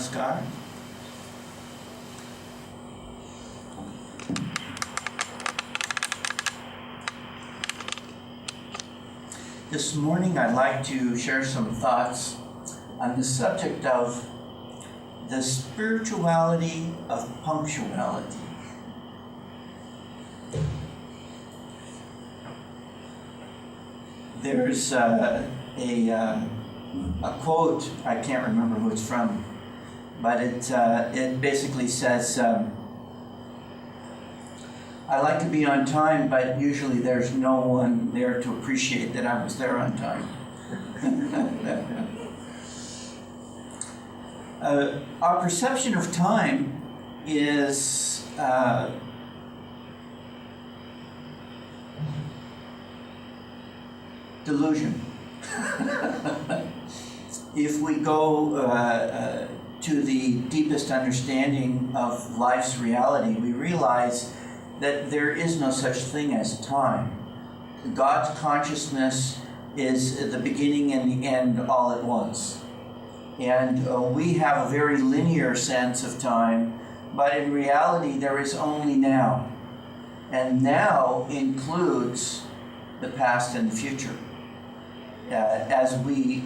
Namaskar. This morning I'd like to share some thoughts on the subject of the spirituality of punctuality. There's a quote, I can't remember who it's from, but it basically says, I like to be on time, but usually there's no one there to appreciate that I was there on time. Our perception of time is delusion. If we go to the deepest understanding of life's reality, we realize that there is no such thing as time. God's consciousness is the beginning and the end all at once. And we have a very linear sense of time, but in reality there is only now. And now includes the past and the future. As we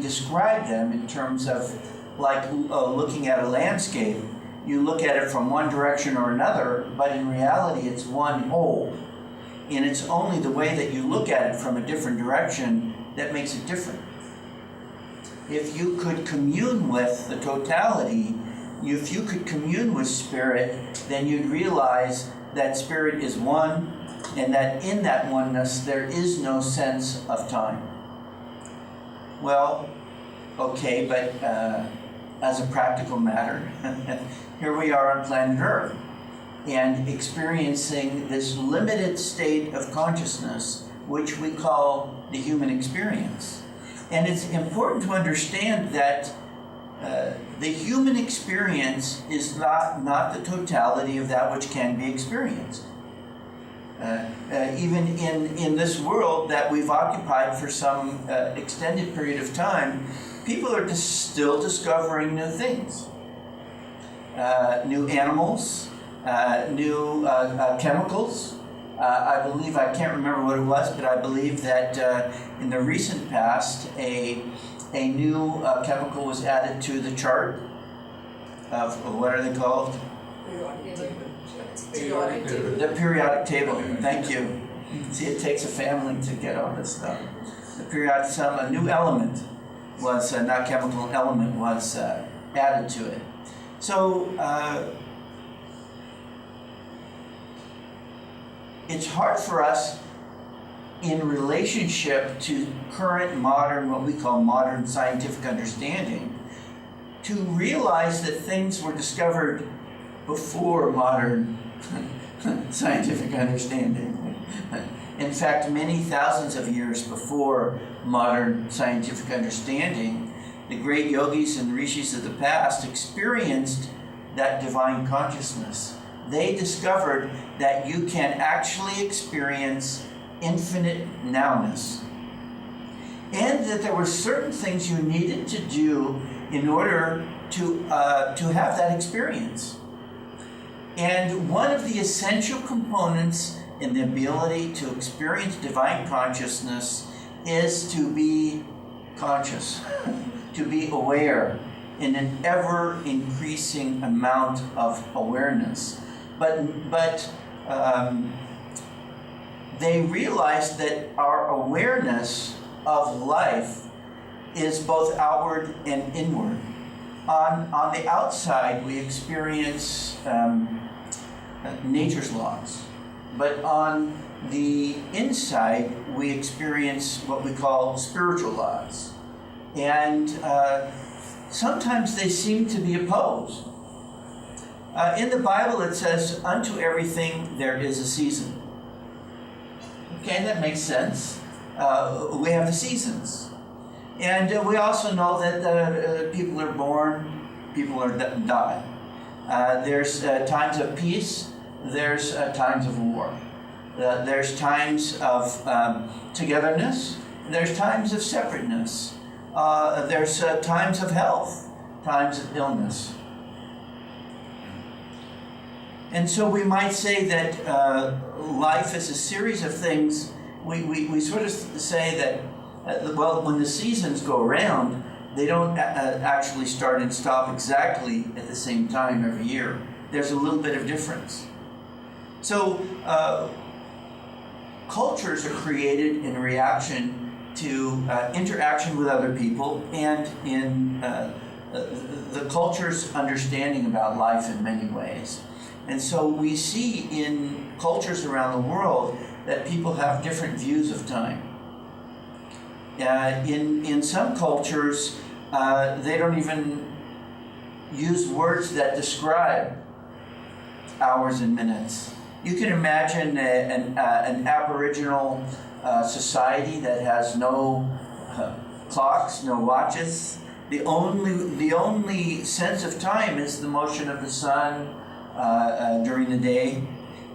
describe them in terms of like looking at a landscape, you look at it from one direction or another, but in reality it's one whole. And it's only the way that you look at it from a different direction that makes it different. If you could commune with the totality, if you could commune with spirit, then you'd realize that spirit is one, and that in that oneness there is no sense of time. Well, okay, but as a practical matter, here we are on planet Earth and experiencing this limited state of consciousness, which we call the human experience. And it's important to understand that the human experience is not the totality of that which can be experienced. Even in this world that we've occupied for some extended period of time, people are still discovering new things. New animals, new chemicals. I believe, I can't remember what it was, but I believe that in the recent past, a new chemical was added to the chart of, what are they called? The periodic table. Thank you. See, it takes a family to get all this stuff. The periodic, a new element was, not chemical element, was added to it. So it's hard for us in relationship to current modern, what we call modern scientific understanding, to realize that things were discovered before modern scientific understanding. In fact, many thousands of years before modern scientific understanding, the great yogis and rishis of the past experienced that divine consciousness. They discovered that you can actually experience infinite nowness, and that there were certain things you needed to do in order to have that experience. And one of the essential components in the ability to experience divine consciousness is to be conscious, to be aware in an ever-increasing amount of awareness. But they realized that our awareness of life is both outward and inward. On the outside, we experience nature's laws, but on the inside, we experience what we call spiritual laws. And sometimes they seem to be opposed. In the Bible, it says, unto everything there is a season. Okay, that makes sense. We have the seasons. And we also know that people are born, people are die. There's times of peace, there's times of war. There's times of togetherness, there's times of separateness. There's times of health, times of illness. And so we might say that life is a series of things. We sort of say that, well, when the seasons go around, they don't actually start and stop exactly at the same time every year. There's a little bit of difference. So cultures are created in reaction to interaction with other people and in the culture's understanding about life in many ways. And so we see in cultures around the world that people have different views of time. In some cultures, they don't even use words that describe hours and minutes. You can imagine an Aboriginal society that has no clocks, no watches. The only sense of time is the motion of the sun during the day,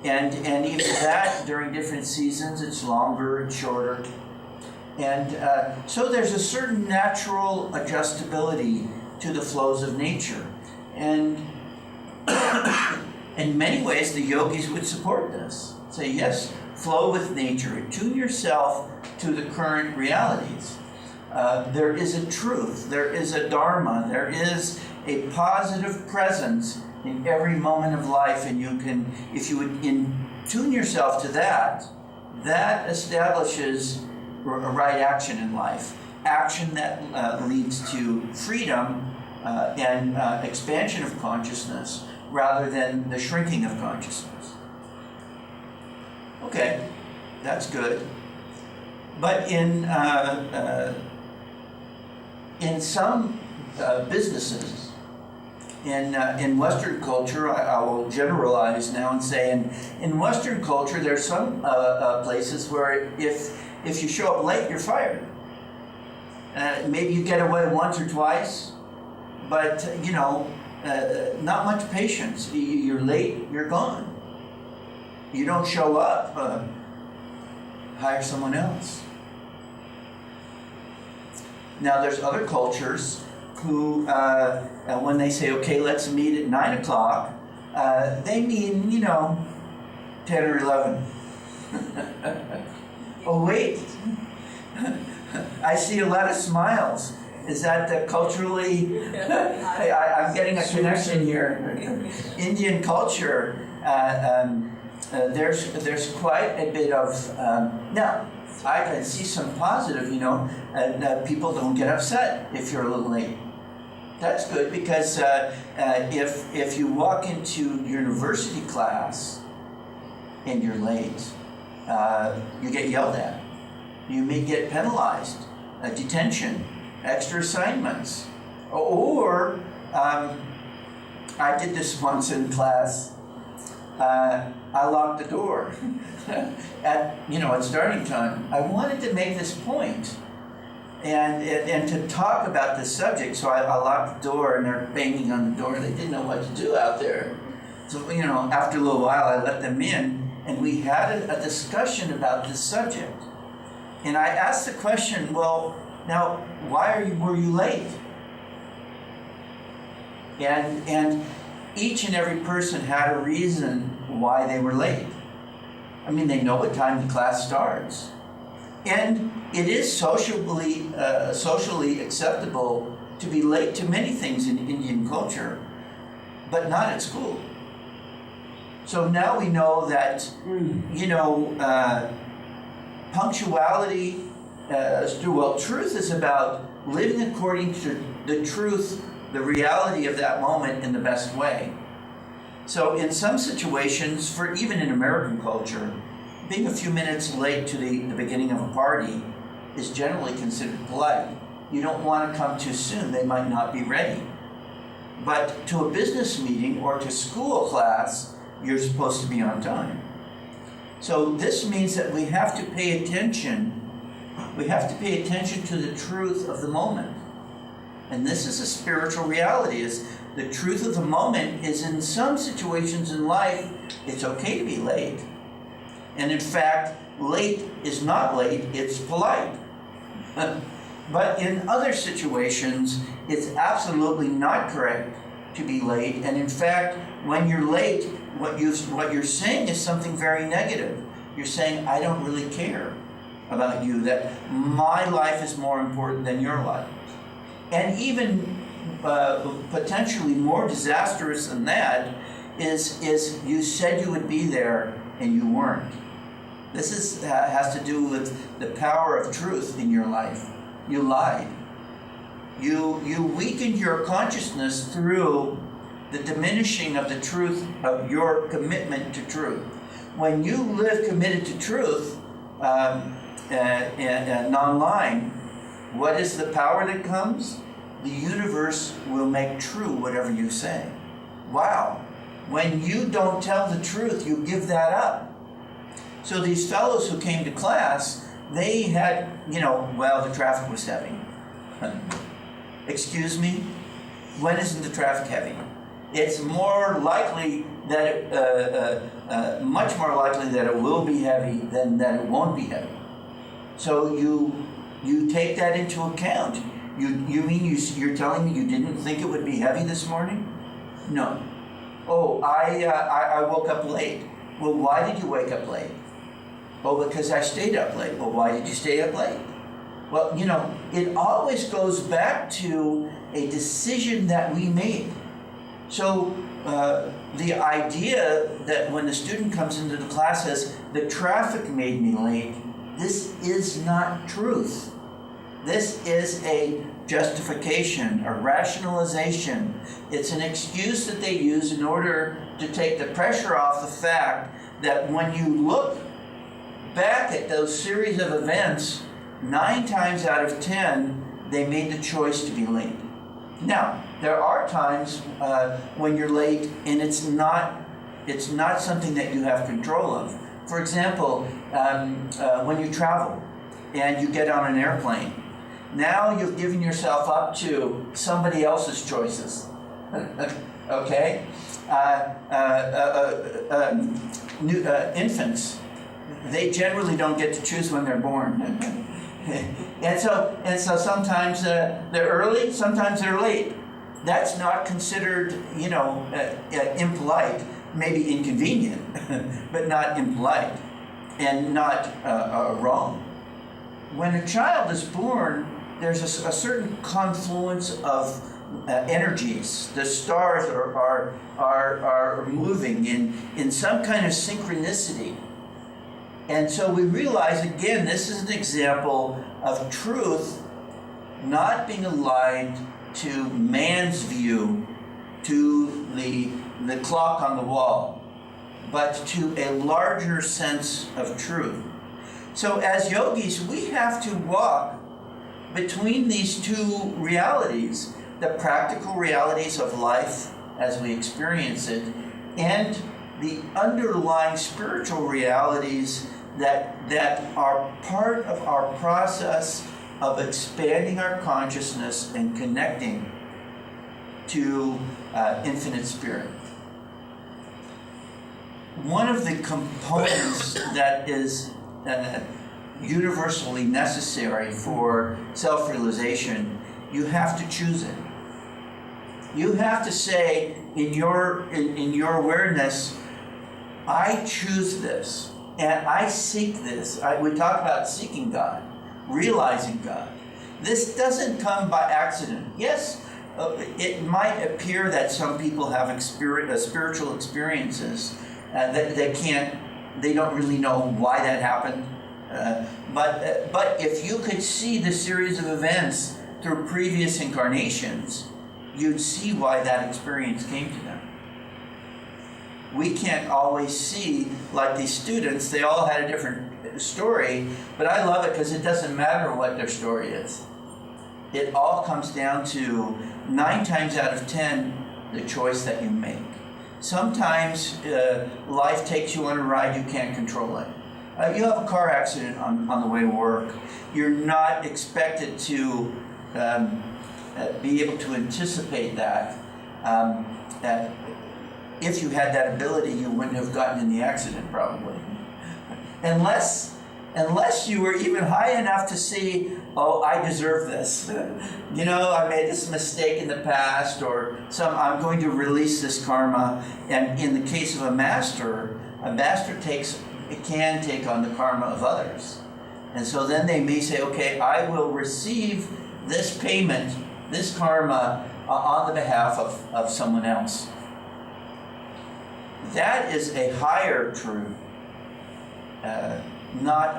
and even that during different seasons, it's longer and shorter. And so there's a certain natural adjustability to the flows of nature. And in many ways, the yogis would support this. Say, yes, flow with nature. Attune yourself to the current realities. There is a truth. There is a dharma. There is a positive presence in every moment of life. And you can, if you would tune yourself to that, that establishes a right action in life. Action that leads to freedom and expansion of consciousness rather than the shrinking of consciousness. Okay, that's good. But in some businesses, in Western culture, I will generalize now and say, in Western culture, there's some places where if you show up late, you're fired. Maybe you get away once or twice, but not much patience. You're late, you're gone. You don't show up, hire someone else. Now there's other cultures who, when they say, okay, let's meet at 9 o'clock, they mean, 10 or 11. Oh, wait. I see a lot of smiles. Is that culturally? I'm getting a connection here. Indian culture, there's quite a bit of, now, I can see some positive, people don't get upset if you're a little late. That's good because if you walk into university class and you're late, you get yelled at. You may get penalized, detention, extra assignments. Or, I did this once in class. I locked the door at starting time. I wanted to make this point and to talk about this subject, so I locked the door, and they're banging on the door. They didn't know what to do out there. So, after a little while, I let them in, and we had a discussion about this subject. And I asked the question, well, now, why were you late? And each and every person had a reason why they were late. I mean, they know what time the class starts. And it is socially acceptable to be late to many things in Indian culture, but not at school. So now we know that, punctuality, truth is about living according to the truth, the reality of that moment in the best way. So in some situations, even in American culture, being a few minutes late to the beginning of a party is generally considered polite. You don't want to come too soon, they might not be ready. But to a business meeting or to school class, you're supposed to be on time. So this means that we have to pay attention. We have to pay attention to the truth of the moment. And this is a spiritual reality. Is the truth of the moment is in some situations in life, it's okay to be late. And in fact, late is not late, it's polite. But in other situations, it's absolutely not correct to be late. And in fact, when you're late, what you're saying is something very negative. You're saying, I don't really care about you, that my life is more important than your life. And even potentially more disastrous than that is you said you would be there and you weren't. This has to do with the power of truth in your life. You lied. You weakened your consciousness through the diminishing of the truth of your commitment to truth. When you live committed to truth and non-lying, what is the power that comes? The universe will make true whatever you say. Wow. When you don't tell the truth, you give that up. So these fellows who came to class, they had, well, the traffic was heavy. Excuse me? When isn't the traffic heavy? It's more likely that much more likely that it will be heavy than that it won't be heavy. So you take that into account. You mean you're telling me you didn't think it would be heavy this morning? No. Oh, I woke up late. Well, why did you wake up late? Oh, because I stayed up late. Well, why did you stay up late? Well, it always goes back to a decision that we made. So the idea that when the student comes into the class says, the traffic made me late, this is not truth. This is a justification, a rationalization. It's an excuse that they use in order to take the pressure off the fact that when you look back at those series of events, 9 times out of 10, they made the choice to be late. Now, there are times when you're late and it's not something that you have control of. For example, when you travel and you get on an airplane, now you've given yourself up to somebody else's choices. Okay? Infants, they generally don't get to choose when they're born. And so sometimes they're early, sometimes they're late. That's not considered, impolite, maybe inconvenient, but not impolite and not wrong. When a child is born, there's a certain confluence of energies. The stars are moving in some kind of synchronicity. And so we realize, again, this is an example of truth not being aligned to man's view, to the clock on the wall, but to a larger sense of truth. So as yogis, we have to walk between these two realities, the practical realities of life as we experience it, and the underlying spiritual realities that are part of our process of expanding our consciousness and connecting to infinite spirit. One of the components that is universally necessary for self-realization, you have to choose it. You have to say in your awareness, I choose this and I seek this. We talk about seeking God, realizing God. This doesn't come by accident. Yes, it might appear that some people have spiritual experiences that they don't really know why that happened. But if you could see the series of events through previous incarnations, you'd see why that experience came to them. We can't always see, like these students, they all had a different story, but I love it because it doesn't matter what their story is. It all comes down to 9 times out of 10, the choice that you make. Sometimes life takes you on a ride, you can't control it. You have a car accident on the way to work. You're not expected to be able to anticipate that. If you had that ability, you wouldn't have gotten in the accident, probably. Unless unless you were even high enough to see, oh, I deserve this. I made this mistake in the past, or I'm going to release this karma. And in the case of a master can take on the karma of others. And so then they may say, okay, I will receive this payment, this karma, on the behalf of someone else. That is a higher truth, not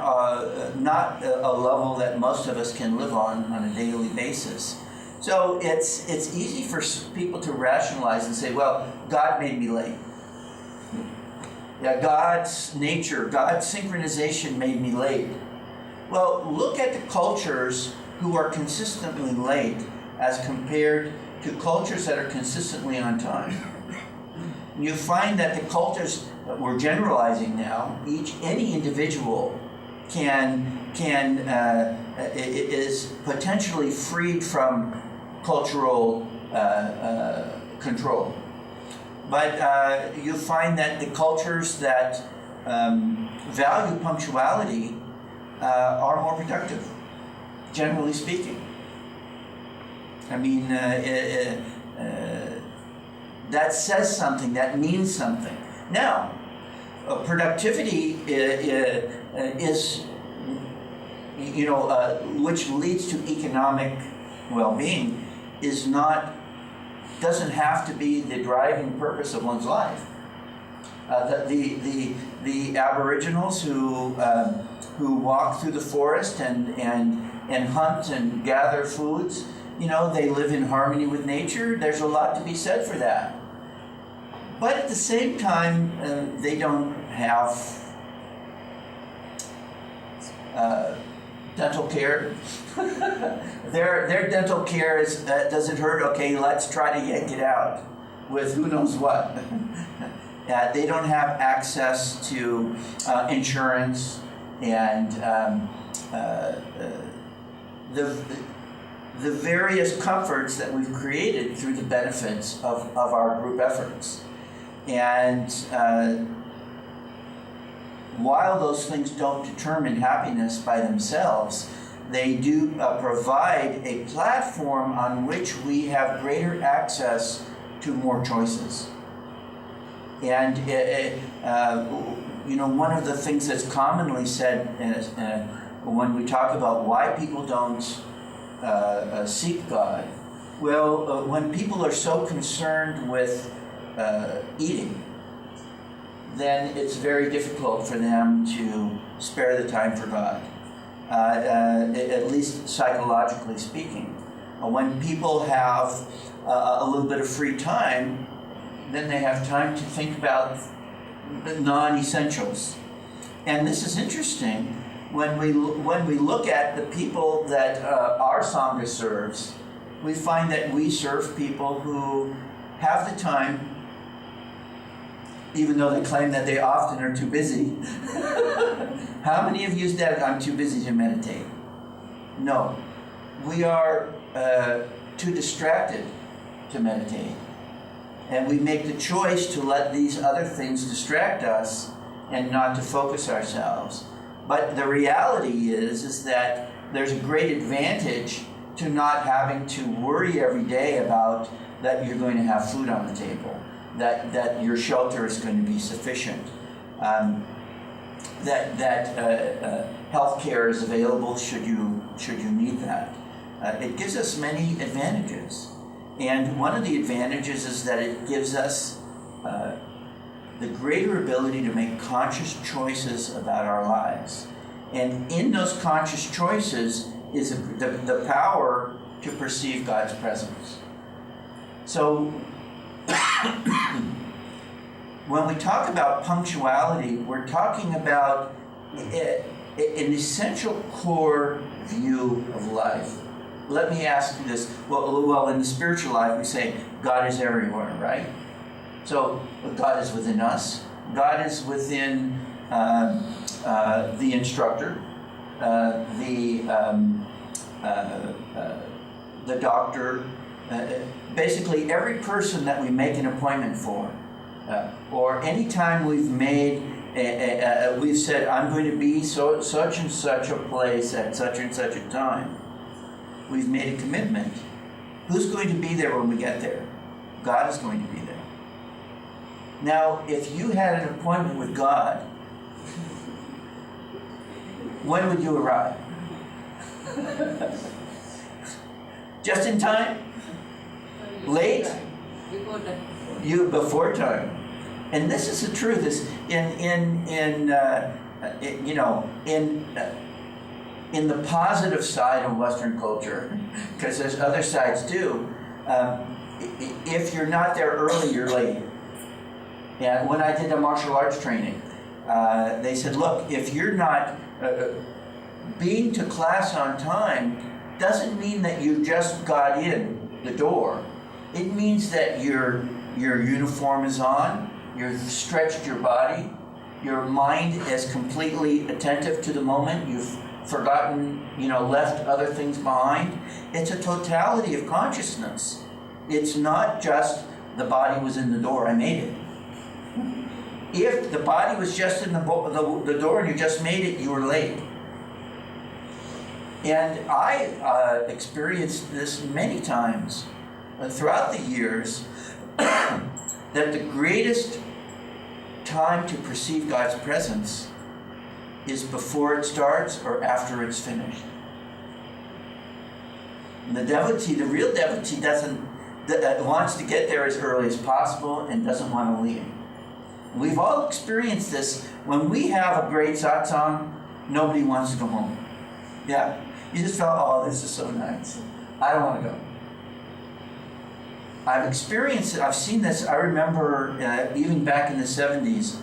a level that most of us can live on a daily basis. So it's easy for people to rationalize and say, well, God made me late. Yeah, God's nature, God's synchronization made me late. Well, look at the cultures who are consistently late as compared to cultures that are consistently on time. You find that the cultures that we're generalizing now, any individual is potentially freed from cultural control. But you find that the cultures that value punctuality are more productive, generally speaking. I mean, that says something, that means something. Now, productivity is which leads to economic well-being, doesn't have to be the driving purpose of one's life. The Aboriginals who walk through the forest and hunt and gather foods, they live in harmony with nature. There's a lot to be said for that. But at the same time, they don't have dental care. Their dental care is, does it hurt? Okay, let's try to yank it out with who knows what. They don't have access to insurance and the various comforts that we've created through the benefits of our group efforts. And while those things don't determine happiness by themselves, they do provide a platform on which we have greater access to more choices. And one of the things that's commonly said when we talk about why people don't seek God, when people are so concerned with eating, then it's very difficult for them to spare the time for God, at least psychologically speaking. When people have a little bit of free time, then they have time to think about non-essentials. And this is interesting. When we look at the people that our Sangha serves, we find that we serve people who have the time, even though they claim that they often are too busy. How many of you said, I'm too busy to meditate? No. We are too distracted to meditate. And we make the choice to let these other things distract us and not to focus ourselves. But the reality is that there's a great advantage to not having to worry every day about that you're going to have food on the table, that your shelter is going to be sufficient, that health care is available should you need that. It gives us many advantages. And one of the advantages is that it gives us the greater ability to make conscious choices about our lives. And in those conscious choices is the power to perceive God's presence. So when we talk about punctuality, we're talking about an essential core view of life. Let me ask you this. Well, in the spiritual life, we say God is everywhere, right? So God is within us. God is within the instructor, the doctor, basically every person that we make an appointment for, or any time we've made we've said, I'm going to be such and such a place at such and such a time. We've made a commitment. Who's going to be there when we get there? God is going to be there. Now, if you had an appointment with God, when would you arrive? Just in time? Late? Before time. And this is the truth. Is in the positive side of Western culture, because there's other sides too. If you're not there early, you're late. And when I did the martial arts training, they said, look, if you're not being to class on time, doesn't mean that you just got in the door. It means that your uniform is on, you've stretched your body, your mind is completely attentive to the moment, you've forgotten, left other things behind. It's a totality of consciousness. It's not just the body was in the door, I made it. If the body was just in the door and you just made it, you were late. And I experienced this many times throughout the years, that the greatest time to perceive God's presence is before it starts or after it's finished. And the real devotee wants to get there as early as possible and doesn't want to leave. We've all experienced this. When we have a great satsang, nobody wants to go home. Yeah, you just felt, oh, this is so nice. I don't want to go. I've experienced it. I've seen this. I remember even back in the 70s,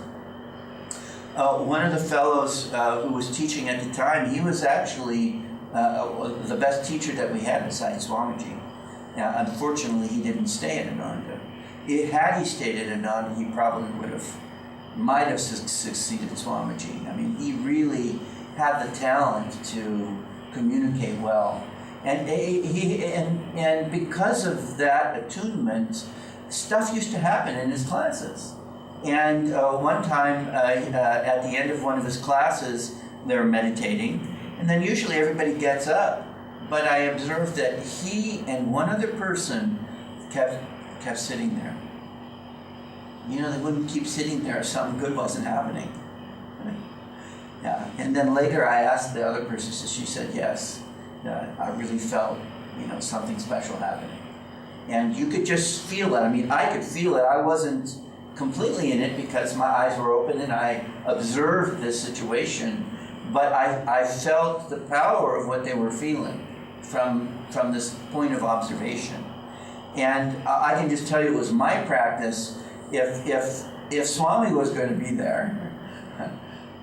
one of the fellows who was teaching at the time, he was actually the best teacher that we had besides Swamiji. Now, unfortunately, he didn't stay at Ananda. Had he stayed at Ananda, he probably might have succeeded Swamiji. I mean, he really had the talent to communicate well. And because of that attunement, stuff used to happen in his classes. And one time, at the end of one of his classes, they were meditating, and then usually everybody gets up. But I observed that he and one other person kept sitting there. They wouldn't keep sitting there if something good wasn't happening. Yeah. And then later I asked the other person, so she said yes. I really felt, something special happening. And you could just feel it. I mean, I could feel it. I wasn't completely in it because my eyes were open and I observed this situation, but I felt the power of what they were feeling from this point of observation. And I can just tell you it was my practice. If Swami was going to be there,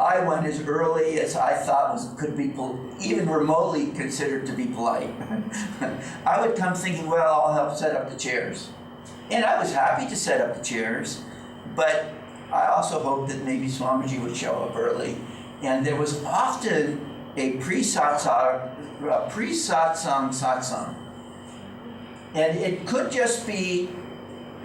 I went as early as I thought could be even remotely considered to be polite. I would come thinking, well, I'll help set up the chairs. And I was happy to set up the chairs, but I also hoped that maybe Swamiji would show up early. And there was often a pre-satsang satsang. And it could just be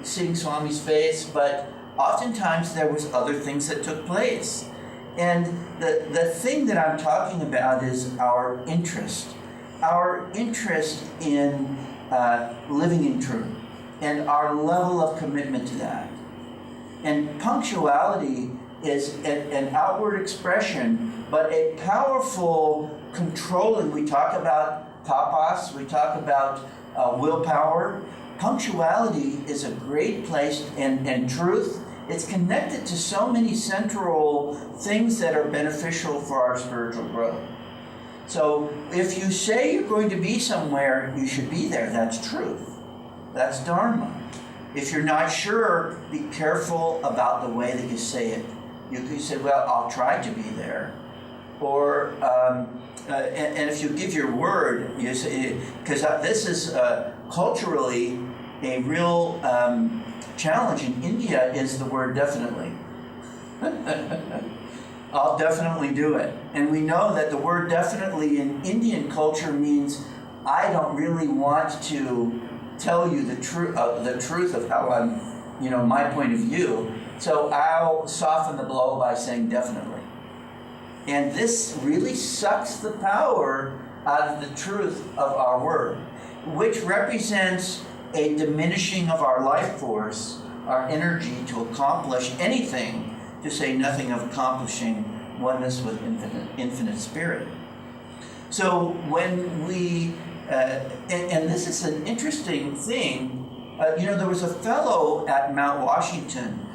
seeing Swami's face, but oftentimes there was other things that took place. And the thing that I'm talking about is our interest in living in truth, and our level of commitment to that. And punctuality is an outward expression, but a powerful controlling. We talk about tapas, we talk about willpower. Punctuality is a great place, and truth. It's connected to so many central things that are beneficial for our spiritual growth. So if you say you're going to be somewhere, you should be there. That's truth. That's Dharma. If you're not sure, be careful about the way that you say it. You can say, well, I'll try to be there. Or, and if you give your word, you say, because this is culturally a real challenge in India is the word definitely. I'll definitely do it. And we know that the word definitely in Indian culture means I don't really want to tell you the truth of how I'm, my point of view. So I'll soften the blow by saying definitely. And this really sucks the power out of the truth of our word, which represents a diminishing of our life force, our energy to accomplish anything, to say nothing of accomplishing oneness with infinite spirit. So when we, and this is an interesting thing, there was a fellow at Mount Washington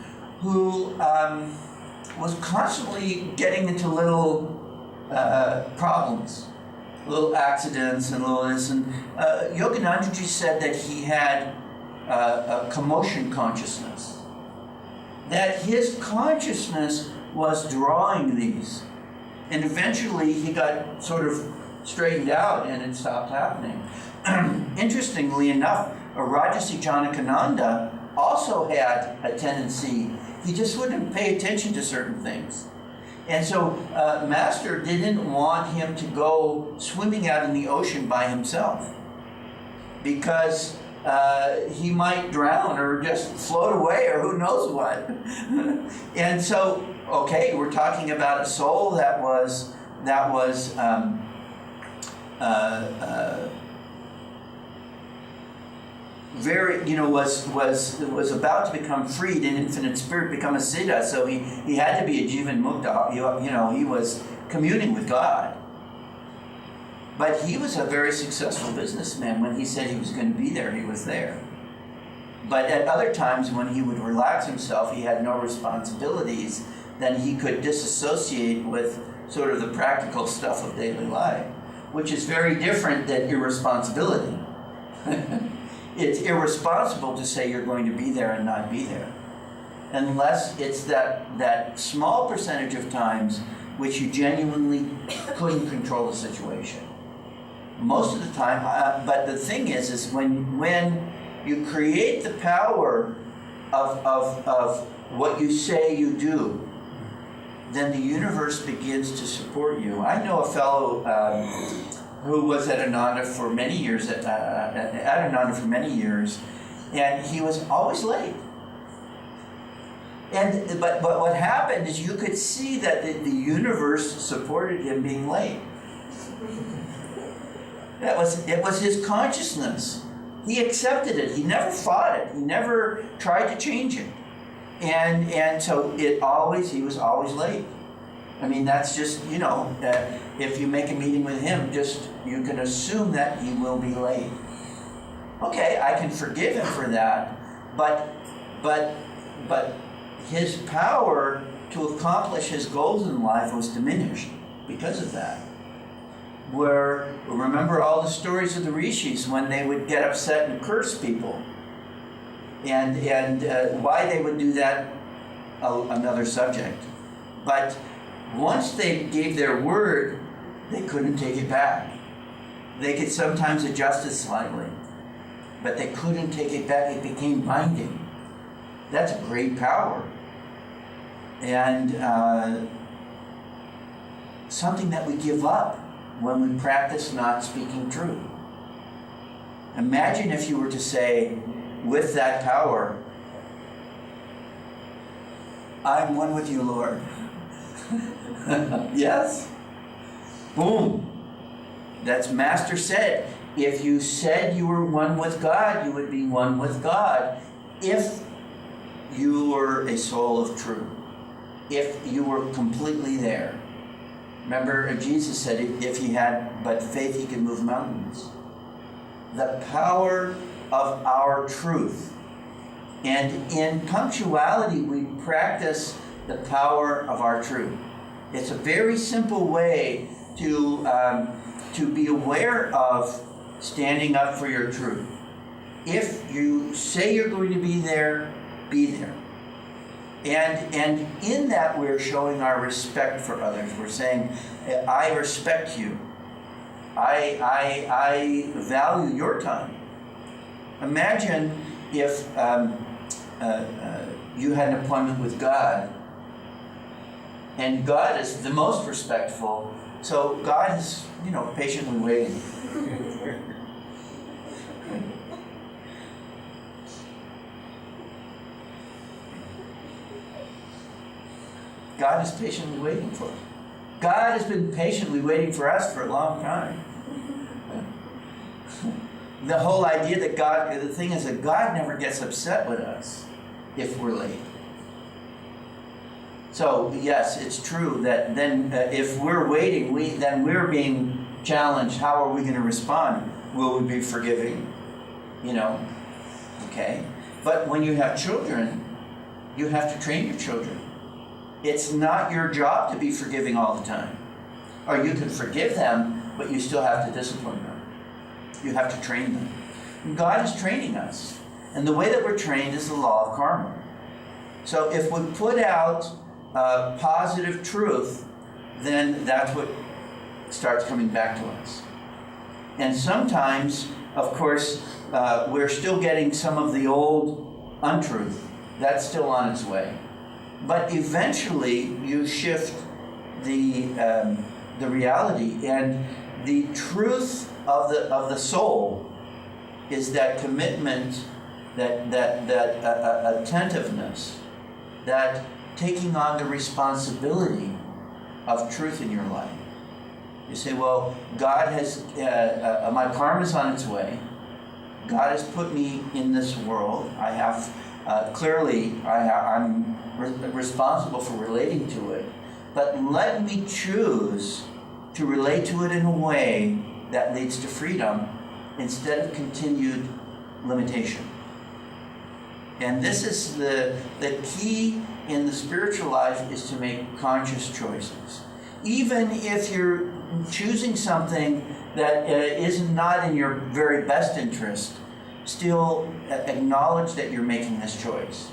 who was constantly getting into little problems, little accidents and little this. And Yoganandaji said that he had a commotion consciousness, that his consciousness was drawing these. And eventually he got sort of straightened out and it stopped happening. Interestingly enough, Rajasi Janakananda also had a tendency, he just wouldn't pay attention to certain things. And so Master didn't want him to go swimming out in the ocean by himself, because he might drown or just float away or who knows what. And so, okay, we're talking about a soul that was very, was about to become freed in infinite spirit, become a siddha. So he had to be a jivan mukta. He was communing with God. But he was a very successful businessman. When he said he was going to be there, he was there. But at other times when he would relax himself, he had no responsibilities, then he could disassociate with sort of the practical stuff of daily life, which is very different than irresponsibility. It's irresponsible to say you're going to be there and not be there, unless it's that small percentage of times which you genuinely couldn't control the situation. Most of the time, but the thing is when you create the power of what you say you do, then the universe begins to support you. I know a fellow who was at Ananda for many years, and he was always late. But what happened is you could see that the universe supported him being late. It was his consciousness. He accepted it. He never fought it. He never tried to change it. And so he was always late. I mean, that's just, if you make a meeting with him, you can assume that he will be late. Okay, I can forgive him for that, but his power to accomplish his goals in life was diminished because of that. Remember all the stories of the rishis when they would get upset and curse people, and why they would do that, another subject. But once they gave their word, they couldn't take it back. They could sometimes adjust it slightly, but they couldn't take it back. It became binding. That's a great power. And something that we give up when we practice not speaking truth. Imagine if you were to say, with that power, I'm one with you, Lord. Yes? Boom. That's Master said. If you said you were one with God, you would be one with God if you were a soul of truth. If you were completely there. Remember, Jesus said if he had but faith, he could move mountains. The power of our truth. And in punctuality, we practice the power of our truth. It's a very simple way to be aware of standing up for your truth. If you say you're going to be there, be there. And in that, we're showing our respect for others. We're saying, I respect you. I value your time. Imagine if you had an appointment with God, and God is the most respectful, so God is, patiently waiting. God is patiently waiting for. God has been patiently waiting for us for a long time. The whole idea that the thing is that God never gets upset with us if we're late. So yes, it's true that then if we're waiting, then we're being challenged. How are we going to respond? Will we be forgiving? Okay. But when you have children, you have to train your children. It's not your job to be forgiving all the time. Or you can forgive them, but you still have to discipline them. You have to train them. And God is training us. And the way that we're trained is the law of karma. So if we put out positive truth, then that's what starts coming back to us. And sometimes, of course, we're still getting some of the old untruth. That's still on its way. But eventually, you shift the reality, and the truth of the soul is that commitment, that attentiveness, that taking on the responsibility of truth in your life. You say, well, God has, my karma's on its way. God has put me in this world. I have, I'm responsible for relating to it. But let me choose to relate to it in a way that leads to freedom instead of continued limitation. And this is the key in the spiritual life, is to make conscious choices. Even if you're choosing something that is not in your very best interest, still acknowledge that you're making this choice.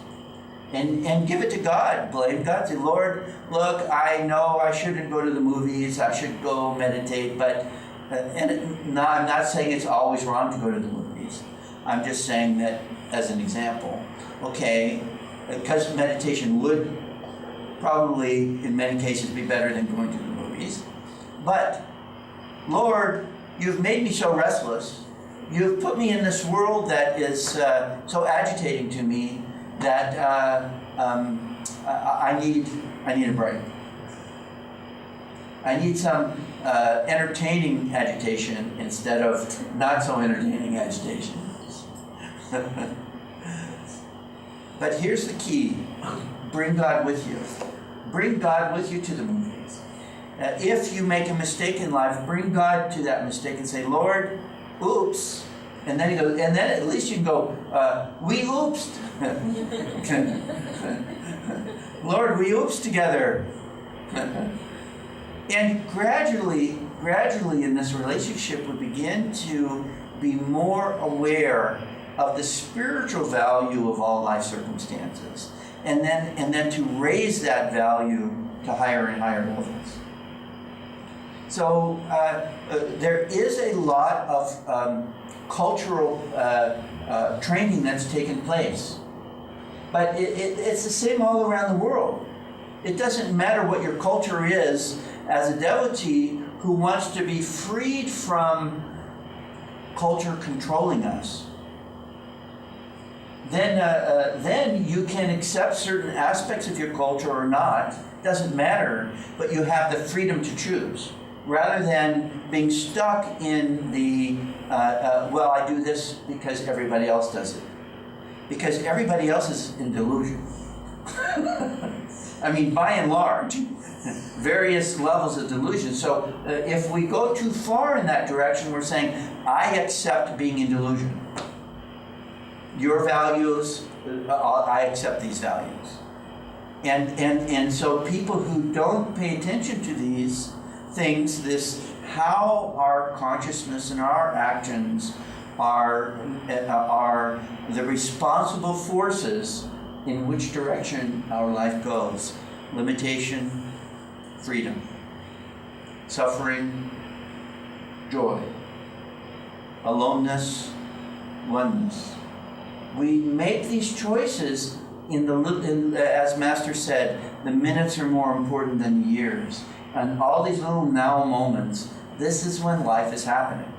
And give it to God. Blame God. Say, Lord, look, I know I shouldn't go to the movies. I should go meditate. But I'm not saying it's always wrong to go to the movies. I'm just saying that as an example. Okay, because meditation would probably, in many cases, be better than going to the movies. But, Lord, you've made me so restless. You've put me in this world that is so agitating to me that I need a break. I need some entertaining agitation instead of not so entertaining agitation. But here's the key. Bring God with you. Bring God with you to the movies. If you make a mistake in life, bring God to that mistake and say, Lord, oops. And then he goes, and then at least you can go, we oopsed. Lord, we oopsed together. And gradually in this relationship, we begin to be more aware of the spiritual value of all life circumstances, and then to raise that value to higher and higher levels. So there is a lot of cultural training that's taken place, but it's the same all around the world. It doesn't matter what your culture is. As a devotee who wants to be freed from culture controlling us, then you can accept certain aspects of your culture or not. Doesn't matter, but you have the freedom to choose, rather than being stuck in the well, I do this because everybody else does it, because everybody else is in delusion. I mean, by and large, various levels of delusion. So if we go too far in that direction, we're saying, I accept being in delusion. Your values, I accept these values. And so people who don't pay attention to these things, how our consciousness and our actions are the responsible forces in which direction our life goes. Limitation, freedom, suffering, joy, aloneness, oneness. We make these choices as Master said, the minutes are more important than the years. And all these little now moments, this is when life is happening.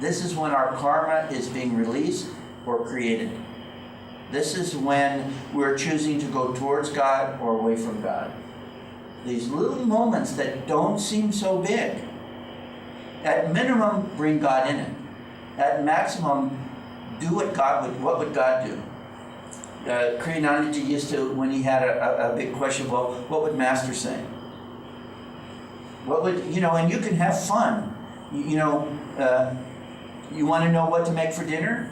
This is when our karma is being released or created. This is when we're choosing to go towards God or away from God. these little moments that don't seem so big. At minimum, bring God in it. At maximum, do what would God do? Kriyanandaji used to, when he had a big question, well, what would Master say? What would, and you can have fun. You want to know what to make for dinner?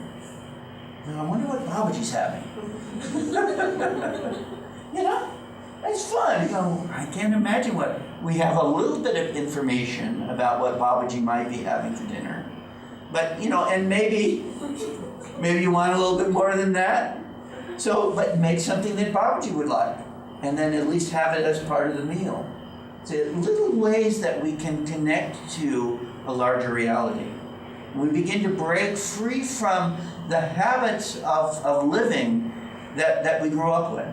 I wonder what Babaji's having. It's fun. I can't imagine what. We have a little bit of information about what Babaji might be having for dinner. But, and maybe you want a little bit more than that. So, but make something that Babaji would like. And then at least have it as part of the meal. So little ways that we can connect to a larger reality. We begin to break free from the habits of living that we grew up with.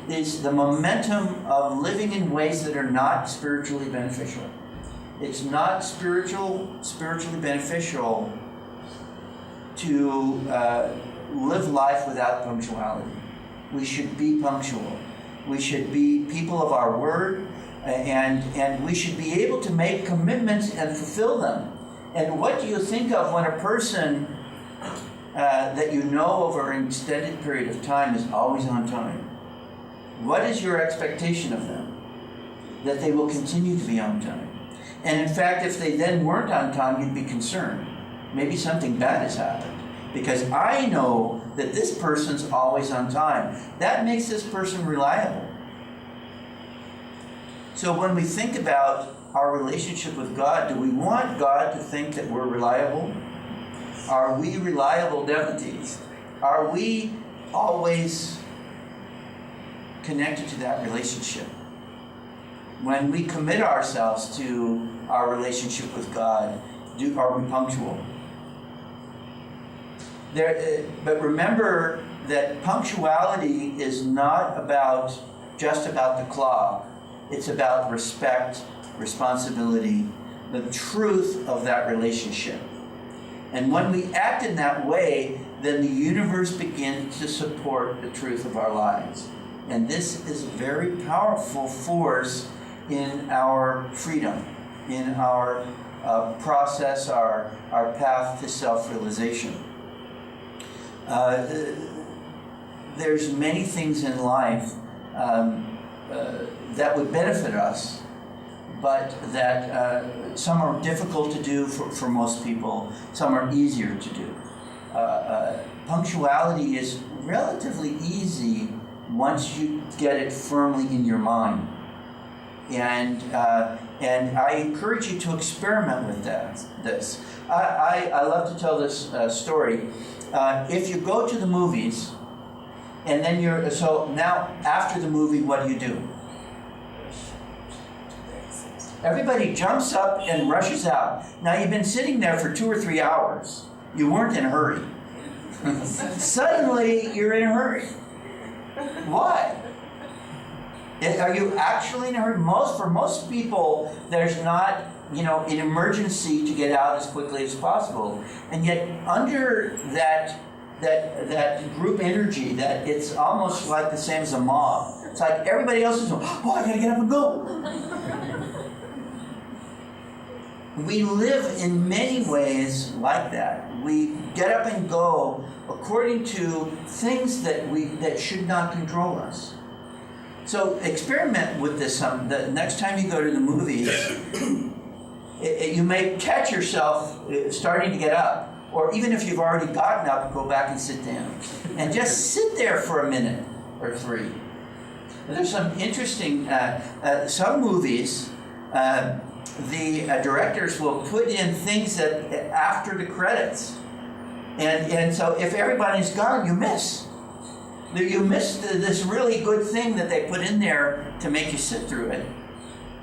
The momentum of living in ways that are not spiritually beneficial. It's not spiritually beneficial to live life without punctuality. We should be punctual. We should be people of our word, and we should be able to make commitments and fulfill them. And what do you think of when a person that you know over an extended period of time is always on time? What is your expectation of them? That they will continue to be on time. And in fact, if they then weren't on time, you'd be concerned. Maybe something bad has happened. Because I know that this person's always on time. That makes this person reliable. So when we think about our relationship with God, do we want God to think that we're reliable? Are we reliable devotees? Are we always connected to that relationship? When we commit ourselves to our relationship with God, are we punctual? But remember that punctuality is not just about the clock. It's about respect, responsibility, the truth of that relationship. And when we act in that way, then the universe begins to support the truth of our lives. And this is a very powerful force in our freedom, in our process, our path to self-realization. There's many things in life that would benefit us, but that some are difficult to do for most people, some are easier to do. Punctuality is relatively easy once you get it firmly in your mind. And I encourage you to experiment with this. I love to tell this story. If you go to the movies, and then so now after the movie, what do? Everybody jumps up and rushes out. Now you've been sitting there for 2 or 3 hours. You weren't in a hurry. Suddenly you're in a hurry. Why? Are you actually in a hurry? For most people, there's not, an emergency to get out as quickly as possible. And yet, under that group energy, that it's almost like the same as a mob. It's like everybody else is going, I gotta get up and go. We live in many ways like that. We get up and go according to things that should not control us. So experiment with this. The next time you go to the movies, you may catch yourself starting to get up, or even if you've already gotten up, go back and sit down, and just sit there for a minute or 3. There's some interesting. Some movies, the directors will put in things that after the credits, and so if everybody's gone, you miss. You missed this really good thing that they put in there to make you sit through it.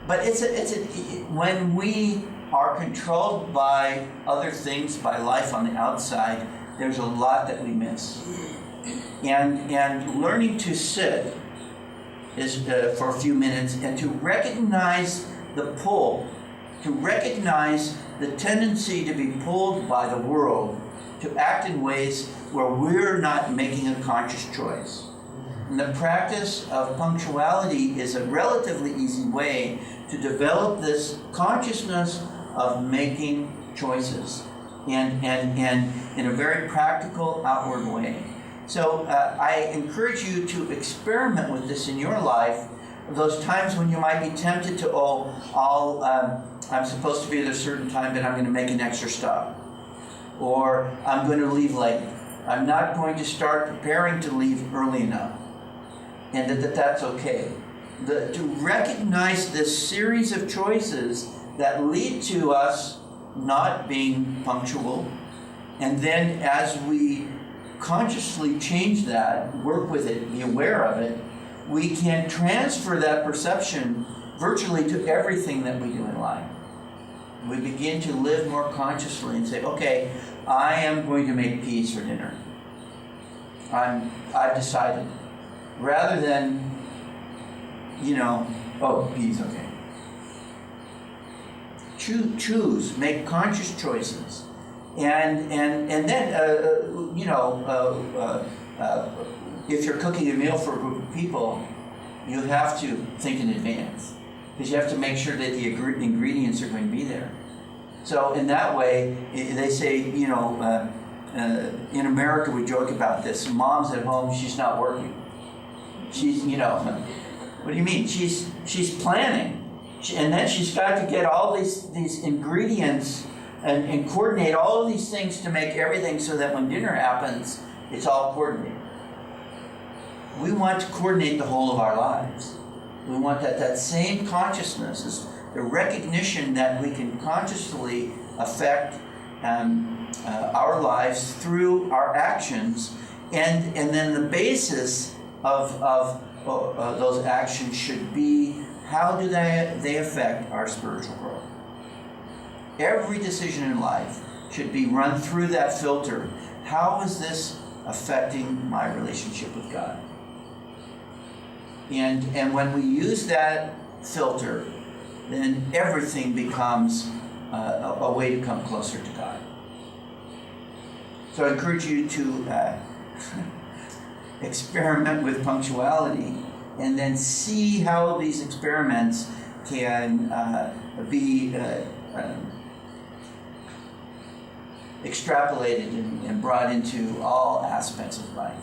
But when we are controlled by other things, by life on the outside, there's a lot that we miss. And learning to sit is for a few minutes, and to recognize the pull, to recognize the tendency to be pulled by the world, to act in ways where we're not making a conscious choice. And the practice of punctuality is a relatively easy way to develop this consciousness of making choices and in a very practical, outward way. So I encourage you to experiment with this in your life. Those times when you might be tempted to, I'm supposed to be at a certain time, but I'm going to make an extra stop. Or I'm going to leave late. I'm not going to start preparing to leave early enough. And that's okay. To recognize this series of choices that lead to us not being punctual, and then as we consciously change that, work with it, be aware of it, we can transfer that perception virtually to everything that we do in life. We begin to live more consciously and say, okay, I am going to make peas for dinner. I've decided. Rather than, peas, okay. Choose, make conscious choices. And then, if you're cooking a meal for a group of people, you have to think in advance, because you have to make sure that the ingredients are going to be there. So in that way, they say, in America we joke about this. Mom's at home, she's not working. She's, what do you mean? She's planning. And then she's got to get all these ingredients and coordinate all of these things to make everything so that when dinner happens, it's all coordinated. We want to coordinate the whole of our lives. We want that same consciousness, is the recognition that we can consciously affect our lives through our actions, and then the basis of those actions should be, how do they affect our spiritual growth? Every decision in life should be run through that filter. How is this affecting my relationship with God? And when we use that filter, then everything becomes a way to come closer to God. So I encourage you to experiment with punctuality, and then see how these experiments can be extrapolated and brought into all aspects of life.